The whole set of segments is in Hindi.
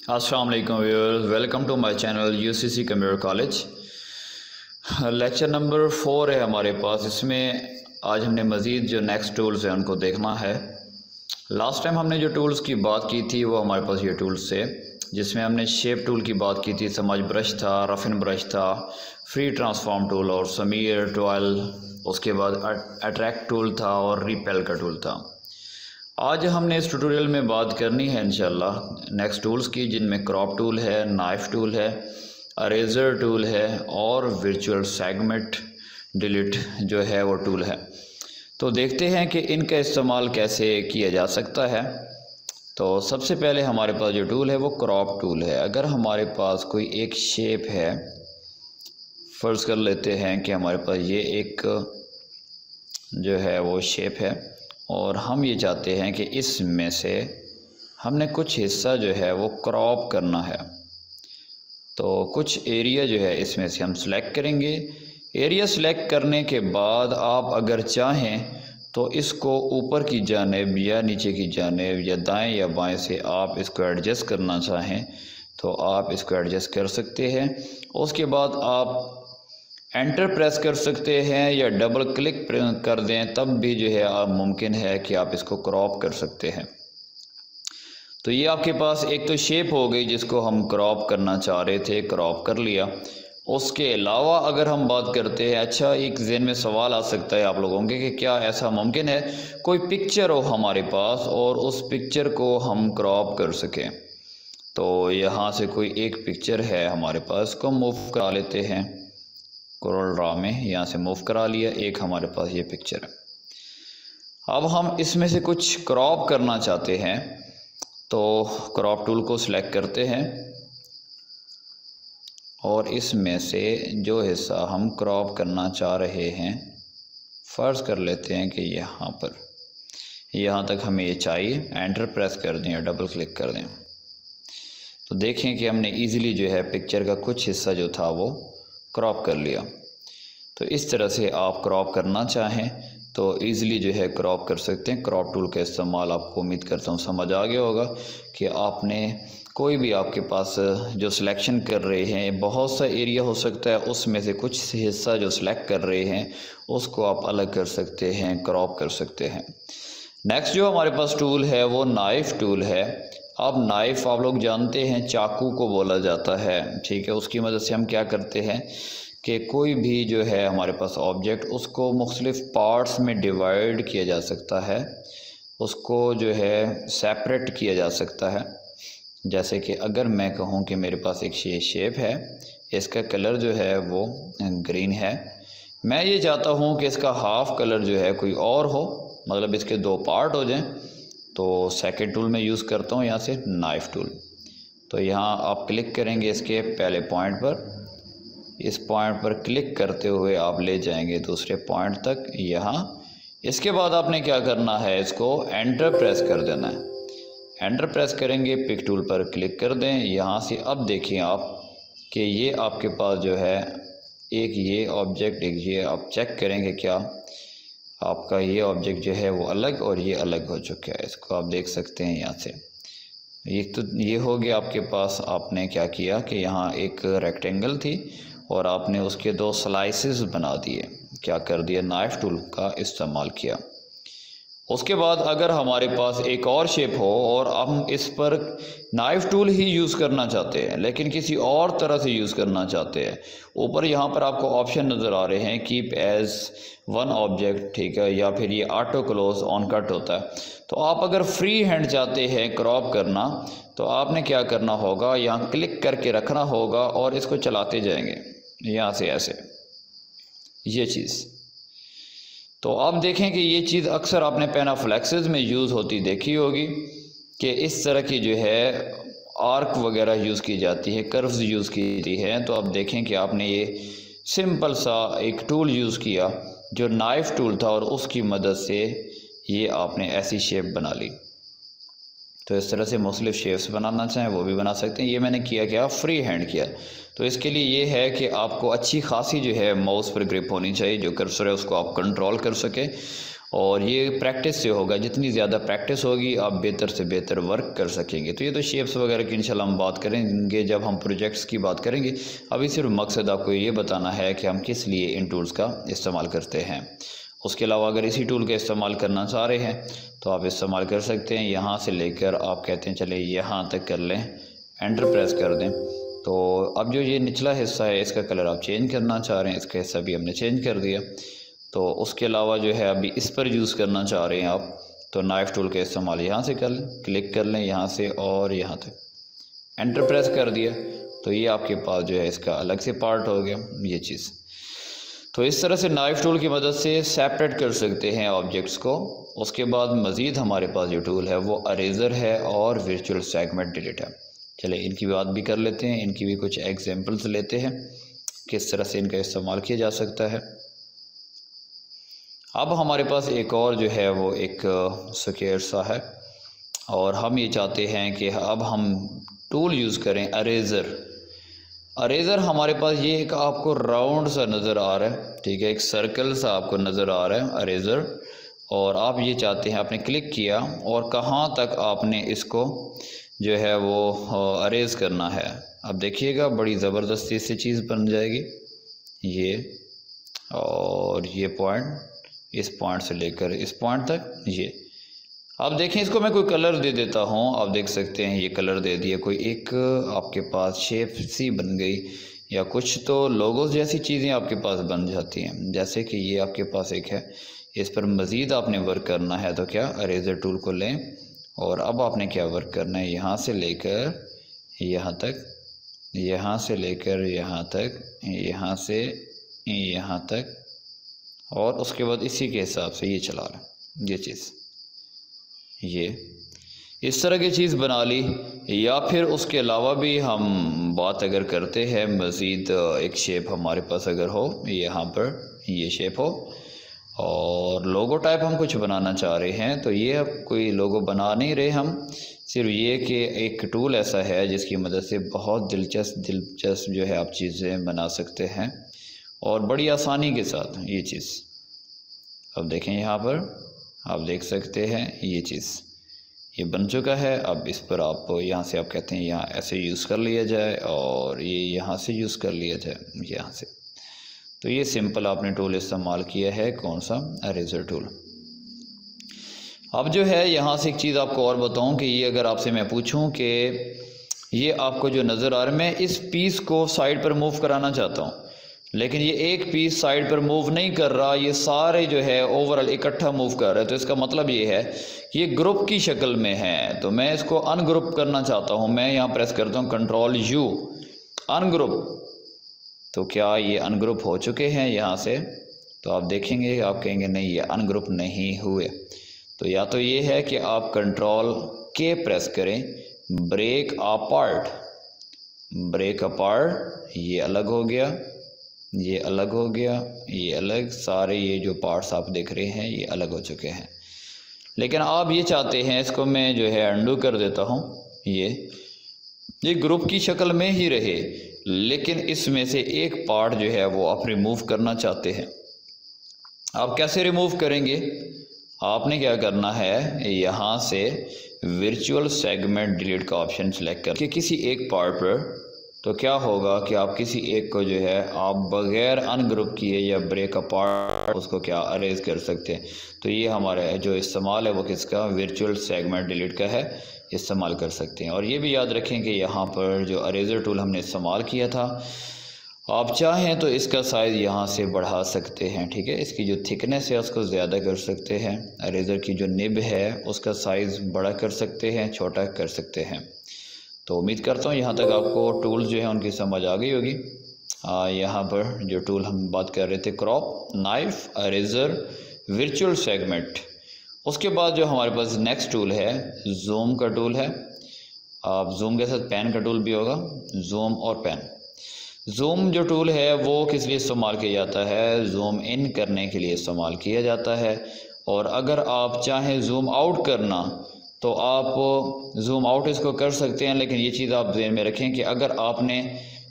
अस्सलाम वालेकुम viewers, welcome to my channel UCC computer college. Lecture number 4 है हमारे पास। इसमें आज हमने मज़ीद जो नेक्स्ट टूल्स हैं उनको देखना है। लास्ट टाइम हमने जो टूल्स की बात की थी वो हमारे पास ये टूल्स थे, जिसमें हमने शेप टूल की बात की थी, समझ ब्रश था, रफिन ब्रश था, फ्री ट्रांसफॉर्म टूल और समीर टूल, उसके बाद अट्रैक्ट टूल था और रिपेल का टूल था। आज हमने इस ट्यूटोरियल में बात करनी है इंशाल्लाह नेक्स्ट टूल्स की, जिनमें क्रॉप टूल है, नाइफ टूल है, अरेजर टूल है और वर्चुअल सेगमेंट डिलीट जो है वो टूल है। तो देखते हैं कि इनका इस्तेमाल कैसे किया जा सकता है। तो सबसे पहले हमारे पास जो टूल है वो क्रॉप टूल है। अगर हमारे पास कोई एक शेप है, फ़र्ज़ कर लेते हैं कि हमारे पास ये एक जो है वो शेप है और हम ये चाहते हैं कि इसमें से हमने कुछ हिस्सा जो है वो क्रॉप करना है। तो कुछ एरिया जो है इसमें से हम सेलेक्ट करेंगे। एरिया सेलेक्ट करने के बाद आप अगर चाहें तो इसको ऊपर की जानिब या नीचे की जानिब या दाएं या बाएं से आप इसको एडजस्ट करना चाहें तो आप इसको एडजस्ट कर सकते हैं। उसके बाद आप एंटर प्रेस कर सकते हैं या डबल क्लिक कर दें, तब भी जो है आप मुमकिन है कि आप इसको क्रॉप कर सकते हैं। तो ये आपके पास एक तो शेप हो गई जिसको हम क्रॉप करना चाह रहे थे, क्रॉप कर लिया। उसके अलावा अगर हम बात करते हैं, अच्छा एक ज़हन में सवाल आ सकता है आप लोगों के कि क्या ऐसा मुमकिन है कोई पिक्चर हो हमारे पास और उस पिक्चर को हम क्रॉप कर सकें। तो यहाँ से कोई एक पिक्चर है हमारे पास, इसको मूव करा लेते हैं कोरल ड्रा में, यहाँ से मूव करा लिया। एक हमारे पास ये पिक्चर है। अब हम इसमें से कुछ क्रॉप करना चाहते हैं तो क्रॉप टूल को सिलेक्ट करते हैं और इसमें से जो हिस्सा हम क्रॉप करना चाह रहे हैं, फ़र्ज़ कर लेते हैं कि यहाँ तक हमें ये चाहिए। एंटर प्रेस कर दें या डबल क्लिक कर दें तो देखें कि हमने ईज़िली जो है पिक्चर का कुछ हिस्सा जो था वो क्रॉप कर लिया। तो इस तरह से आप क्रॉप करना चाहें तो ईज़िली जो है क्रॉप कर सकते हैं। क्रॉप टूल का इस्तेमाल आपको उम्मीद करता हूँ समझ आ गया होगा कि आपने कोई भी आपके पास जो सिलेक्शन कर रहे हैं, बहुत सा एरिया हो सकता है, उसमें से कुछ हिस्सा जो सिलेक्ट कर रहे हैं उसको आप अलग कर सकते हैं, क्रॉप कर सकते हैं। नेक्स्ट जो हमारे पास टूल है वो नाइफ टूल है। अब नाइफ आप लोग जानते हैं चाकू को बोला जाता है, ठीक है। उसकी मदद से हम क्या करते हैं कि कोई भी जो है हमारे पास ऑब्जेक्ट, उसको मुख्तलिफ़ पार्ट्स में डिवाइड किया जा सकता है, उसको जो है सेपरेट किया जा सकता है। जैसे कि अगर मैं कहूँ कि मेरे पास एक शेप है, इसका कलर जो है वो ग्रीन है, मैं ये चाहता हूँ कि इसका हाफ़ कलर जो है कोई और हो, मतलब इसके दो पार्ट हो जाएं, तो सेकंड टूल में यूज़ करता हूँ यहाँ से नाइफ टूल। तो यहाँ आप क्लिक करेंगे इसके पहले पॉइंट पर, इस पॉइंट पर क्लिक करते हुए आप ले जाएंगे दूसरे पॉइंट तक यहाँ। इसके बाद आपने क्या करना है, इसको एंटर प्रेस कर देना है। एंटर प्रेस करेंगे, पिक टूल पर क्लिक कर दें यहाँ से। अब देखिए आप कि ये आपके पास जो है एक ये ऑब्जेक्ट, एक ये आप चेक करेंगे क्या आपका ये ऑब्जेक्ट जो है वो अलग और ये अलग हो चुका है। इसको आप देख सकते हैं यहाँ से। ये हो गया आपके पास। आपने क्या किया कि यहाँ एक रेक्टेंगल थी और आपने उसके दो स्लाइसेस बना दिए। क्या कर दिया, नाइफ टूल का इस्तेमाल किया। उसके बाद अगर हमारे पास एक और शेप हो और हम इस पर नाइफ टूल ही यूज़ करना चाहते हैं लेकिन किसी और तरह से यूज़ करना चाहते हैं, ऊपर यहाँ पर आपको ऑप्शन नज़र आ रहे हैं कीप एज वन ऑब्जेक्ट, ठीक है, या फिर ये ऑटो क्लोज ऑन कट होता है। तो आप अगर फ्री हैंड चाहते हैं क्रॉप करना तो आपने क्या करना होगा, यहाँ क्लिक करके रखना होगा और इसको चलाते जाएंगे यहाँ से ऐसे, ये चीज़। तो आप देखें कि ये चीज़ अक्सर आपने पेनाफ्लेक्सेस में यूज़ होती देखी होगी कि इस तरह की जो है आर्क वगैरह यूज़ की जाती है, कर्व्स यूज़ की जाती है। तो आप देखें कि आपने ये सिंपल सा एक टूल यूज़ किया जो नाइफ टूल था और उसकी मदद से ये आपने ऐसी शेप बना ली। तो इस तरह से मुख्तलिफ शेप्स बनाना चाहें वो भी बना सकते हैं। ये मैंने किया क्या, फ्री हैंड किया। तो इसके लिए ये है कि आपको अच्छी खासी जो है माउस पर ग्रिप होनी चाहिए, जो कर्सर है उसको आप कंट्रोल कर सकें और ये प्रैक्टिस से होगा, जितनी ज़्यादा प्रैक्टिस होगी आप बेहतर से बेहतर वर्क कर सकेंगे। तो ये तो शेप्स वगैरह की इंशाल्लाह हम बात करेंगे जब हम प्रोजेक्ट्स की बात करेंगे। अभी सिर्फ मकसद आपको ये बताना है कि हम किस लिए इन टूल्स का इस्तेमाल करते हैं। उसके अलावा अगर इसी टूल का इस्तेमाल करना चाह रहे हैं तो आप इस्तेमाल कर सकते हैं। यहाँ से लेकर आप कहते हैं चले यहाँ तक कर लें, एंटर प्रेस कर दें। तो अब जो ये निचला हिस्सा है इसका कलर आप चेंज करना चाह रहे हैं, इसका हिस्सा भी हमने चेंज कर दिया। तो उसके अलावा जो है अभी इस पर यूज़ करना चाह रहे हैं आप, तो नाइफ़ टूल का इस्तेमाल यहाँ से कर लें, क्लिक कर लें यहाँ से और यहाँ तक, एंटर प्रेस कर दिया। तो ये आपके पास जो है इसका अलग से पार्ट हो गया ये चीज़। तो इस तरह से नाइफ़ टूल की मदद से सेपरेट कर सकते हैं ऑब्जेक्ट्स को। उसके बाद मज़ीद हमारे पास जो टूल है वो अरेज़र है और वर्चुअल सेगमेंट डिलीट है। चले इनकी बात भी कर लेते हैं, इनकी भी कुछ एग्जांपल्स लेते हैं किस तरह से इनका इस्तेमाल किया जा सकता है। अब हमारे पास एक और जो है वो एक स्क्वायर सा है और हम ये चाहते हैं कि अब हम टूल यूज़ करें अरेज़र। अरेज़र हमारे पास ये एक आपको राउंड सा नज़र आ रहा है, ठीक है, एक सर्कल सा आपको नज़र आ रहा है अरेज़र। और आप ये चाहते हैं, आपने क्लिक किया और कहाँ तक आपने इसको जो है वो अरेज़ करना है। अब देखिएगा बड़ी ज़बरदस्ती से चीज़ बन जाएगी ये, और ये पॉइंट, इस पॉइंट से लेकर इस पॉइंट तक ये। अब देखें इसको मैं कोई कलर दे देता हूँ, आप देख सकते हैं ये कलर दे दिया, कोई एक आपके पास शेप सी बन गई या कुछ तो लोगोस जैसी चीज़ें आपके पास बन जाती हैं। जैसे कि ये आपके पास एक है, इस पर मज़ीद आपने वर्क करना है तो क्या अरेज़र टूल को लें और अब आपने क्या वर्क करना है, यहाँ से लेकर यहाँ तक, यहाँ से लेकर यहाँ तक, यहाँ से यहाँ तक, और उसके बाद इसी के हिसाब से ये चला लें ये चीज़। ये इस तरह की चीज़ बना ली। या फिर उसके अलावा भी हम बात अगर करते हैं मज़ीद, एक शेप हमारे पास अगर हो, यहाँ पर ये शेप हो और लोगो टाइप हम कुछ बनाना चाह रहे हैं, तो ये अब कोई लोगो बना नहीं रहे हम, सिर्फ ये कि एक टूल ऐसा है जिसकी मदद से बहुत दिलचस्प जो है आप चीज़ें बना सकते हैं और बड़ी आसानी के साथ ये चीज़। अब देखें यहाँ पर आप देख सकते हैं ये चीज़ ये बन चुका है। अब इस पर आप यहाँ से आप कहते हैं यहाँ ऐसे यूज़ कर लिया जाए और ये यहाँ से यूज़ कर लिया जाए यहाँ से। तो ये सिंपल आपने टूल इस्तेमाल किया है, कौन सा, अरेज़र टूल। अब जो है यहाँ से एक चीज़ आपको और बताऊँ कि ये अगर आपसे मैं पूछूँ कि ये आपको जो नज़र आ रहा है, मैं इस पीस को साइड पर मूव कराना चाहता हूँ, लेकिन ये एक पीस साइड पर मूव नहीं कर रहा, ये सारे जो है ओवरऑल इकट्ठा मूव कर रहे हैं। तो इसका मतलब ये है कि ये ग्रुप की शक्ल में है, तो मैं इसको अनग्रुप करना चाहता हूँ। मैं यहाँ प्रेस करता हूँ कंट्रोल यू, अनग्रुप। तो क्या ये अनग्रुप हो चुके हैं यहाँ से? तो आप देखेंगे, आप कहेंगे नहीं ये अनग्रुप नहीं हुए। तो या तो ये है कि आप कंट्रोल के प्रेस करें, ब्रेक अपार्ट, ब्रेक अपार्ट, ये अलग हो गया, ये अलग हो गया, ये अलग, सारे ये जो पार्ट्स आप देख रहे हैं ये अलग हो चुके हैं। लेकिन आप ये चाहते हैं, इसको मैं जो है अंडू कर देता हूँ, ये ग्रुप की शक्ल में ही रहे, लेकिन इसमें से एक पार्ट जो है वो आप रिमूव करना चाहते हैं। आप कैसे रिमूव करेंगे? आपने क्या करना है, यहाँ से वर्चुअल सेगमेंट डिलीट का ऑप्शन सेलेक्ट करके किसी एक पार्ट पर, तो क्या होगा कि आप किसी एक को जो है आप बगैर अनग्रुप किए या ब्रेक अपार्ट उसको क्या अरेज कर सकते हैं। तो ये हमारा जो इस्तेमाल है वो किसका, वर्चुअल सेगमेंट डिलीट का है, इस्तेमाल कर सकते हैं। और ये भी याद रखें कि यहाँ पर जो अरेजर टूल हमने इस्तेमाल किया था, आप चाहें तो इसका साइज़ यहाँ से बढ़ा सकते हैं, ठीक है, इसकी जो थिकनेस है उसको ज़्यादा कर सकते हैं। अरेज़र की जो निब है उसका साइज़ बड़ा कर सकते हैं, छोटा कर सकते हैं। तो उम्मीद करता हूँ यहाँ तक आपको टूल्स जो है उनकी समझ आ गई होगी। यहाँ पर जो टूल हम बात कर रहे थे, क्रॉप, नाइफ, अरेज़र, वर्चुअल सेगमेंट। उसके बाद जो हमारे पास नेक्स्ट टूल है, जूम का टूल है। आप जूम के साथ पेन का टूल भी होगा, जूम और पेन। जूम जो टूल है वो किस लिए इस्तेमाल किया जाता है, जूम इन करने के लिए इस्तेमाल किया जाता है। और अगर आप चाहें जूम आउट करना तो आप जूम आउट इसको कर सकते हैं, लेकिन ये चीज़ आप ध्यान में रखें कि अगर आपने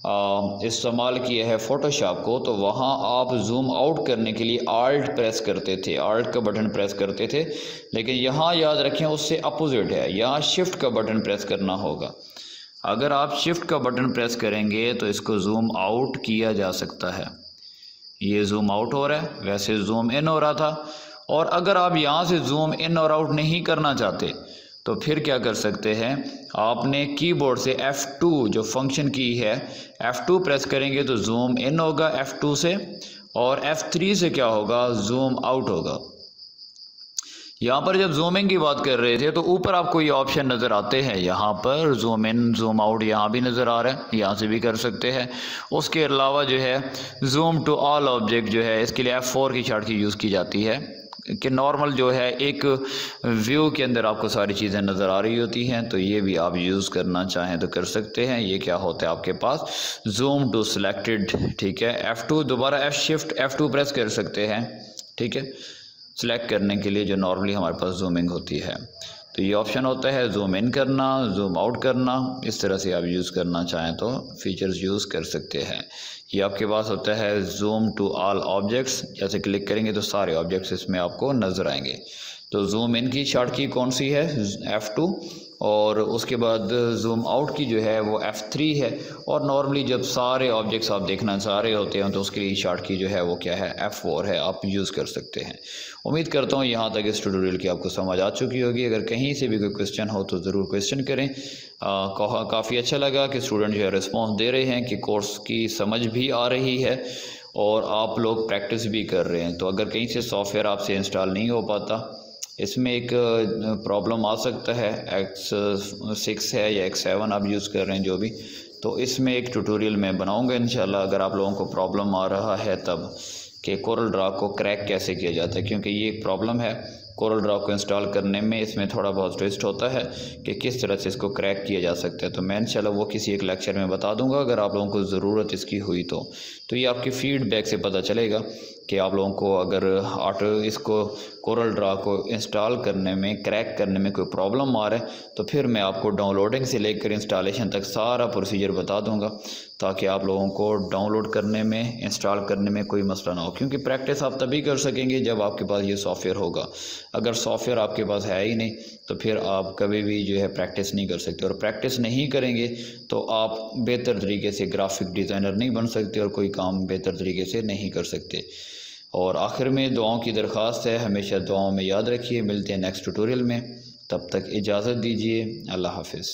इस्तेमाल किया है फ़ोटोशॉप को, तो वहाँ आप जूम आउट करने के लिए आल्ट प्रेस करते थे, आल्ट का बटन प्रेस करते थे। लेकिन यहाँ याद रखें उससे अपोजिट है, यहाँ शिफ्ट का बटन प्रेस करना होगा। अगर आप शिफ्ट का बटन प्रेस करेंगे तो इसको जूम आउट किया जा सकता है। ये जूम आउट हो रहा है, वैसे जूम इन हो रहा था। और अगर आप यहाँ से जूम इन और आउट नहीं करना चाहते तो फिर क्या कर सकते हैं, आपने कीबोर्ड से F2 जो फंक्शन की है, F2 प्रेस करेंगे तो जूम इन होगा F2 से, और F3 से क्या होगा, जूम आउट होगा। यहाँ पर जब जूमिंग की बात कर रहे थे तो ऊपर आपको ये ऑप्शन नज़र आते हैं, यहाँ पर जूम इन जूम आउट यहाँ भी नज़र आ रहा है, यहाँ से भी कर सकते हैं। उसके अलावा जो है जूम टू ऑल ऑब्जेक्ट जो है, इसके लिए F4 की शॉर्ट की यूज़ की जाती है कि नॉर्मल जो है एक व्यू के अंदर आपको सारी चीज़ें नज़र आ रही होती हैं, तो ये भी आप यूज़ करना चाहें तो कर सकते हैं। ये क्या होता है आपके पास, जूम टू सिलेक्टेड, ठीक है। F2 दोबारा शिफ्ट F2 प्रेस कर सकते हैं, ठीक है, सिलेक्ट करने के लिए जो नॉर्मली हमारे पास जूमिंग होती है। तो ये ऑप्शन होता है जूम इन करना, जूम आउट करना। इस तरह से आप यूज़ करना चाहें तो फीचर्स यूज़ कर सकते हैं। ये आपके पास होता है जूम टू ऑल ऑब्जेक्ट्स, जैसे क्लिक करेंगे तो सारे ऑब्जेक्ट्स इसमें आपको नज़र आएंगे। तो जूम इन की शॉर्ट की कौन सी है, F2, और उसके बाद जूम आउट की जो है वो F3 है। और नॉर्मली जब सारे ऑब्जेक्ट्स आप देखना चाह रहे होते हैं तो उसके लिए शॉर्ट की जो है वो क्या है, F4 है, आप यूज़ कर सकते हैं। उम्मीद करता हूँ यहाँ तक इस ट्यूटोरियल की आपको समझ आ चुकी होगी। अगर कहीं से भी कोई क्वेश्चन हो तो ज़रूर क्वेश्चन करें। काफ़ी अच्छा लगा कि स्टूडेंट जो है रिस्पॉन्स दे रहे हैं कि कोर्स की समझ भी आ रही है और आप लोग प्रैक्टिस भी कर रहे हैं। तो अगर कहीं से सॉफ्टवेयर आपसे इंस्टॉल नहीं हो पाता, इसमें एक प्रॉब्लम आ सकता है, X6 है या X7 आप यूज़ कर रहे हैं जो भी, तो इसमें एक ट्यूटोरियल मैं बनाऊंगा इंशाल्लाह। अगर आप लोगों को प्रॉब्लम आ रहा है तब कि कोरल ड्रा को क्रैक कैसे किया जाता है, क्योंकि ये एक प्रॉब्लम है कोरल ड्रा को इंस्टॉल करने में, इसमें थोड़ा बहुत ट्विस्ट होता है कि किस तरह से इसको क्रैक किया जा सकता है। तो मैं इंशाल्लाह वो किसी एक लेक्चर में बता दूंगा अगर आप लोगों को ज़रूरत इसकी हुई तो ये आपकी फीडबैक से पता चलेगा कि आप लोगों को अगर इसको कोरल ड्रा को इंस्टॉल करने में, क्रैक करने में कोई प्रॉब्लम आ रहा है तो फिर मैं आपको डाउनलोडिंग से लेकर इंस्टॉलेशन तक सारा प्रोसीजर बता दूंगा, ताकि आप लोगों को डाउनलोड करने में, इंस्टॉल करने में कोई मसला ना हो। क्योंकि प्रैक्टिस आप तभी कर सकेंगे जब आपके पास ये सॉफ्टवेयर होगा। अगर सॉफ्टवेयर आपके पास है ही नहीं तो फिर आप कभी भी जो है प्रैक्टिस नहीं कर सकते, और प्रैक्टिस नहीं करेंगे तो आप बेहतर तरीके से ग्राफिक डिज़ाइनर नहीं बन सकते और कोई काम बेहतर तरीके से नहीं कर सकते। और आखिर में दुआओं की दरख्वास्त है, हमेशा दुआओं में याद रखिए। मिलते हैं नेक्स्ट ट्यूटोरियल में, तब तक इजाज़त दीजिए। अल्लाह हाफिज़।